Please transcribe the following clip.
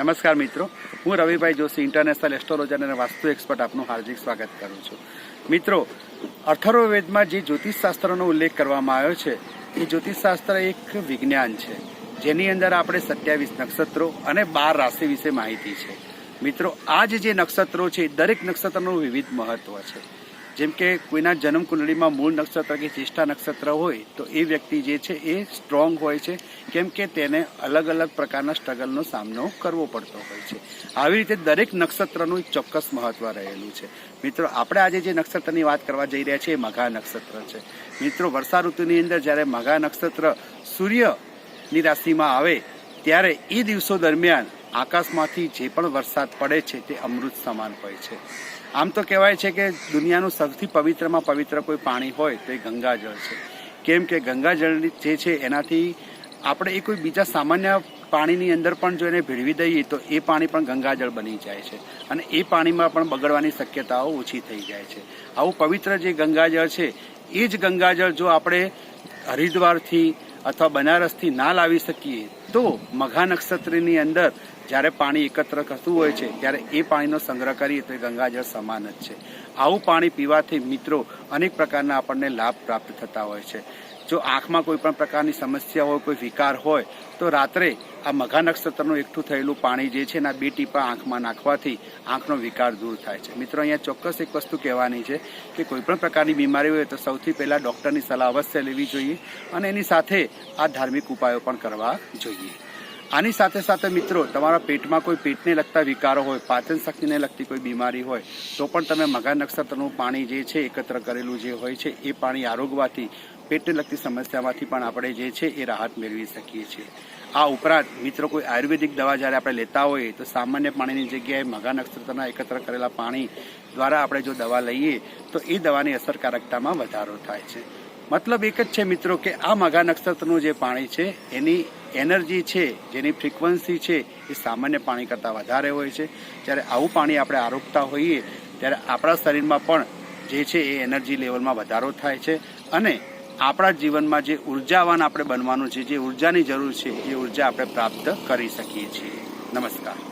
નમસ્કાર મિત્રો, હું રવિભાઈ જોશી, ઇન્ટરનેશનલ એસ્ટ્રોલોજર અને વાસ્તુ એક્સપર્ટ આપનું હાર્દિક સ્વાગત કરું છું. મિત્રો, અથર્વવેદમાં જે જ્યોતિષશાસ્ત્રનો ઉલ્લેખ કરવામાં આવ્યો છે એ જ્યોતિષશાસ્ત્ર એક વિજ્ઞાન છે જેની અંદર આપણે 27 નક્ષત્રો અને 12 રાશિ વિશે માહિતી છે. મિત્રો, આ જે નક્ષત્રો છે દરેક નક્ષત્રનું વિવિધ મહત્વ છે. જેમ કે કોઈના જન્મ કુંડળીમાં મૂળ નક્ષત્ર કે જ્યેષ્ઠા નક્ષત્ર હોય તો એ વ્યક્તિ જે છે એ સ્ટ્રોંગ હોય છે, કેમ કે તેને અલગ અલગ પ્રકારના સ્ટ્રગલનો સામનો કરવો પડતો હોય છે. આવી રીતે દરેક નક્ષત્રનું એક ચોક્કસ મહત્વ રહેલું છે. મિત્રો, આપણે આજે જે નક્ષત્રની વાત કરવા જઈ રહ્યા છીએ એ મઘા નક્ષત્ર છે. મિત્રો, વર્ષા ઋતુની અંદર જ્યારે મઘા નક્ષત્ર સૂર્યની રાશિમાં આવે ત્યારે એ દિવસો દરમિયાન આકાશમાંથી જે પણ વરસાદ પડે છે તે અમૃત સમાન હોય છે. આમ તો કહેવાય છે કે દુનિયાનું સૌથી પવિત્રમાં પવિત્ર કોઈ પાણી હોય તો એ ગંગાજળ છે. કેમ કે ગંગાજળ જે છે એનાથી આપણે એ કોઈ બીજા સામાન્ય પાણીની અંદર પણ જો એને ભેળવી દઈએ તો એ પાણી પણ ગંગાજળ બની જાય છે અને એ પાણીમાં પણ બગડવાની શક્યતાઓ ઓછી થઈ જાય છે. આવું પવિત્ર જે ગંગાજળ છે એ જ ગંગાજળ જો આપણે હરિદ્વારથી અથવા બનારસથી ના લાવી શકીએ તો મઘા નક્ષત્રની અંદર જ્યારે પાણી એકત્ર કરતું હોય છે ત્યારે એ પાણીનો સંગ્રહ કરીએ તો એ ગંગાજળ સમાન જ છે. આવું પાણી પીવાથી મિત્રો અનેક પ્રકારના આપણને લાભ પ્રાપ્ત થતા હોય છે. જો આંખમાં કોઈ પણ પ્રકારની સમસ્યા હોય, કોઈ વિકાર હોય તો રાત્રે આ મઘા નક્ષત્રનું એકઠું થયેલું પાણી જે છે એના 2 ટીપા આંખમાં નાખવાથી આંખનો વિકાર દૂર થાય છે. મિત્રો, અહીંયા ચોક્કસ એક વસ્તુ કહેવાની છે કે કોઈ પણ પ્રકારની બીમારી હોય તો સૌથી પહેલાં ડૉક્ટરની સલાહ અવશ્ય લેવી જોઈએ અને એની સાથે આ ધાર્મિક ઉપાયો પણ કરવા જોઈએ. આની સાથે સાથે મિત્રો, તમારા પેટમાં કોઈ પેટને લગતા વિકારો હોય, પાચન શક્તિને લગતી કોઈ બીમારી હોય તો પણ તમે મઘા નક્ષત્રનું પાણી જે છે એકત્ર કરેલું જે હોય છે એ પાણી આરોગવાથી પેટને લગતી સમસ્યામાંથી પણ આપણે જે છે એ રાહત મેળવી શકીએ છીએ. આ ઉપરાંત મિત્રો, કોઈ આયુર્વેદિક દવા જ્યારે આપણે લેતા હોઈએ તો સામાન્ય પાણીની જગ્યાએ મઘા નક્ષત્રના એકત્ર કરેલા પાણી દ્વારા આપણે જો દવા લઈએ તો એ દવાની અસરકારકતામાં વધારો થાય છે. મતલબ એક જ છે મિત્રો કે આ મઘા નક્ષત્રનું જે પાણી છે એની એનર્જી છે, જેની ફ્રીક્વન્સી છે એ સામાન્ય પાણી કરતાં વધારે હોય છે. જ્યારે આવું પાણી આપણે આરોગતા હોઈએ ત્યારે આપણા શરીરમાં પણ જે છે એ એનર્જી લેવલમાં વધારો થાય છે અને આપણા જીવનમાં જે ઉર્જાવાન આપણે બનવાનું છે, જે ઉર્જાની જરૂર છે એ ઉર્જા આપણે પ્રાપ્ત કરી શકીએ છીએ. નમસ્કાર.